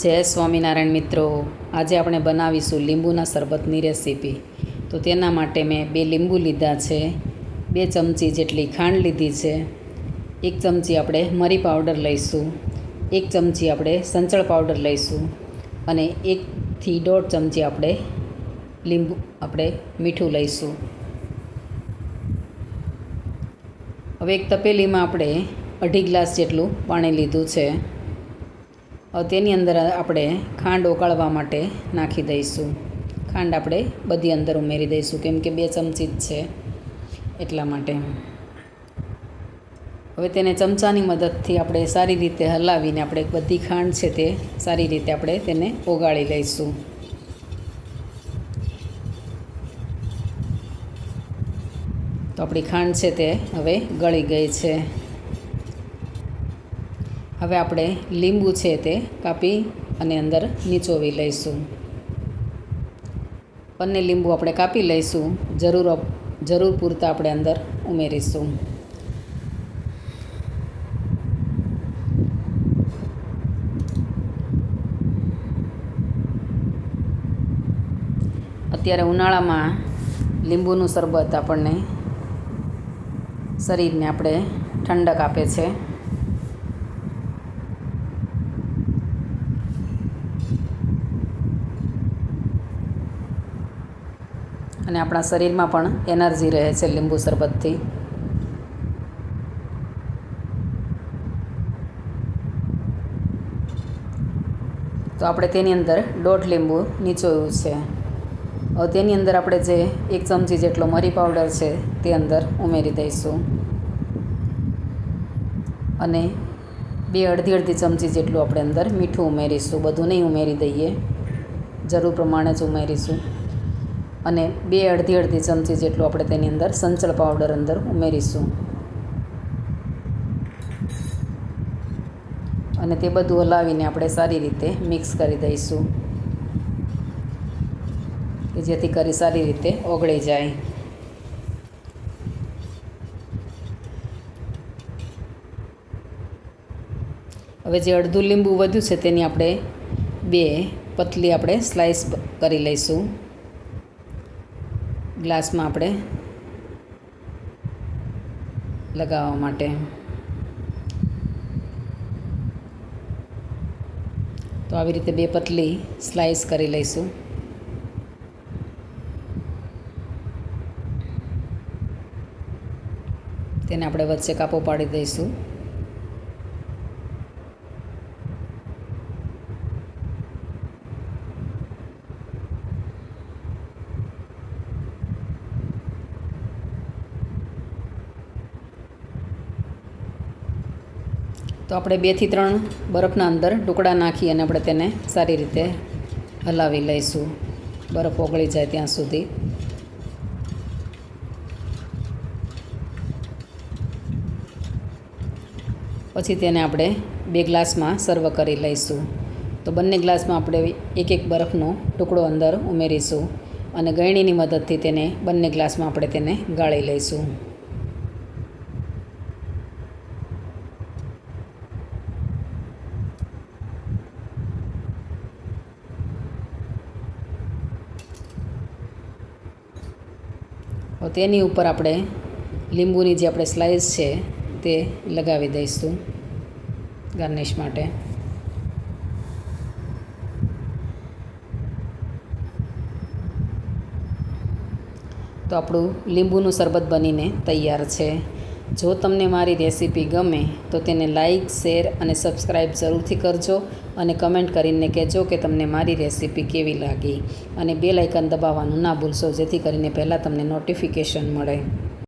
જય સ્વામિનારાયણ મિત્રો, આજે આપણે બનાવીશું લીંબુના શરબતની રેસીપી. તો તેના માટે મેં 2 લીંબુ લીધા છે, 2 ચમચી જેટલી ખાંડ લીધી છે, 1 ચમચી આપણે મરી પાવડર લઈશું, 1 ચમચી આપણે સંચળ પાવડર લઈશું અને 1 થી 1.5 ચમચી આપણે મીઠું લઈશું. હવે એક તપેલીમાં આપણે 2.5 ગ્લાસ જેટલું પાણી લીધું છે. હવે તેની અંદર આપણે ખાંડ ઓગાળવા માટે નાખી દઈશું. ખાંડ આપણે બધી અંદર ઉમેરી દઈશું, કેમ કે 2 ચમચી જ છે એટલા માટે. હવે તેને ચમચાની મદદથી આપણે સારી રીતે હલાવીને આપણે બધી ખાંડ છે તે સારી રીતે આપણે તેને ઓગાળી લઈશું. તો આપણી ખાંડ છે તે હવે ગળી ગઈ છે. હવે આપણે લીંબુ છે તે કાપી અને અંદર નીચોવી લઈશું. બંને લીંબુ આપણે કાપી લઈશું. જરૂર પૂરતા આપણે અંદર ઉમેરીશું. અત્યારે ઉનાળામાં લીંબુનું શરબત આપણને શરીરને આપણે ઠંડક આપે છે. અને આપણા શરીરમાં પણ એનર્જી રહે છે લીંબુ શરબતથી. તો આપણે તેની અંદર 1.5 લીંબુ નીચોવ્યું છે. હવે તેની અંદર આપણે જે 1 ચમચી જેટલો મરી પાવડર છે તે અંદર ઉમેરી દઈશું અને 2 અડધી ચમચી જેટલું આપણે અંદર મીઠું ઉમેરીશું. બધું નહીં ઉમેરી દઈએ, જરૂર પ્રમાણે જ ઉમેરીશું. અને 2 અડધી ચમચી જેટલું આપણે તેની અંદર સંચળ પાવડર અંદર ઉમેરીશું અને તે બધું હલાવીને આપણે સારી રીતે મિક્સ કરી દઈશું, કે જેથી કરી સારી રીતે ઓગળી જાય. હવે જે અડધું લીંબુ વધ્યું છે તેની આપણે 2 પતલી આપણે સ્લાઈસ કરી લઈશું ગ્લાસમાં આપણે લગાવવા માટે. તો આવી રીતે 2 પતલી સ્લાઈસ કરી લઈશું. તેને આપણે વચ્ચે કાપો પાડી દઈશું. તો આપણે 2 થી 3 બરફના અંદર ટુકડા નાખી અને આપણે તેને સારી રીતે હલાવી લઈશું, બરફ ઓગળી જાય ત્યાં સુધી. પછી તેને આપણે 2 ગ્લાસમાં સર્વ કરી લઈશું. તો બંને ગ્લાસમાં આપણે એક બરફનો ટુકડો અંદર ઉમેરીશું અને ગળણીની મદદથી તેને બંને ગ્લાસમાં આપણે તેને ગાળી લઈશું. તેની ઉપર આપણે લીંબુની જે આપણે સ્લાઈસ છે તે લગાવી દઈશું ગાર્નિશ માટે. તો આપણું લીંબુનું શરબત બનીને તૈયાર છે. જો તમને મારી રેસીપી ગમે તો તેને લાઈક, શેર અને સબસ્ક્રાઈબ જરૂરથી કરજો અને કમેન્ટ કરીને કહેજો કે તમને મારી રેસીપી કેવી લાગી. અને બેલ આઇકન દબાવવાનું ના ભૂલશો, જેથી કરીને પહેલાં તમને નોટિફિકેશન મળે.